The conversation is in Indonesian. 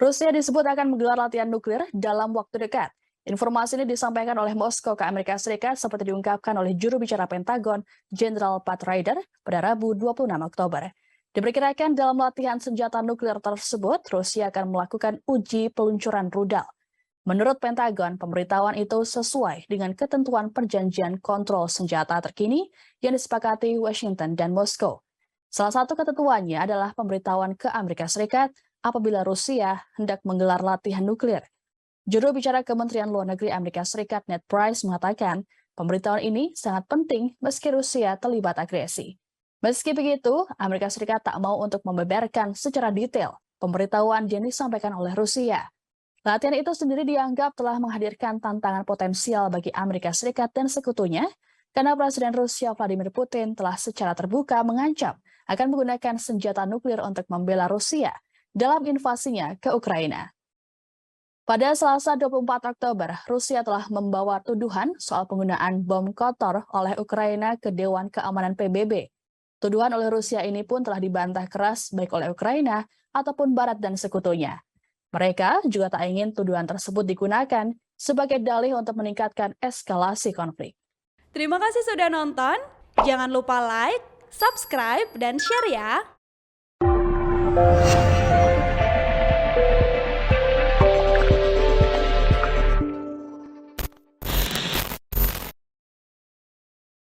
Rusia disebut akan menggelar latihan nuklir dalam waktu dekat. Informasi ini disampaikan oleh Moskow ke Amerika Serikat seperti diungkapkan oleh juru bicara Pentagon, Jenderal Pat Ryder, pada Rabu 26 Oktober. Diperkirakan dalam latihan senjata nuklir tersebut, Rusia akan melakukan uji peluncuran rudal. Menurut Pentagon, pemberitahuan itu sesuai dengan ketentuan perjanjian kontrol senjata terkini yang disepakati Washington dan Moskow. Salah satu ketentuannya adalah pemberitahuan ke Amerika Serikat apabila Rusia hendak menggelar latihan nuklir. Juru bicara Kementerian Luar Negeri Amerika Serikat Ned Price mengatakan, pemberitahuan ini sangat penting meski Rusia terlibat agresi. Meski begitu, Amerika Serikat tak mau untuk membeberkan secara detail pemberitahuan yang disampaikan oleh Rusia. Latihan itu sendiri dianggap telah menghadirkan tantangan potensial bagi Amerika Serikat dan sekutunya, karena Presiden Rusia Vladimir Putin telah secara terbuka mengancam akan menggunakan senjata nuklir untuk membela Rusia dalam invasinya ke Ukraina. Pada Selasa 24 Oktober, Rusia telah membawa tuduhan soal penggunaan bom kotor oleh Ukraina ke Dewan Keamanan PBB. Tuduhan oleh Rusia ini pun telah dibantah keras baik oleh Ukraina ataupun Barat dan sekutunya. Mereka juga tak ingin tuduhan tersebut digunakan sebagai dalih untuk meningkatkan eskalasi konflik. Terima kasih sudah nonton. Jangan lupa like, subscribe, dan share ya.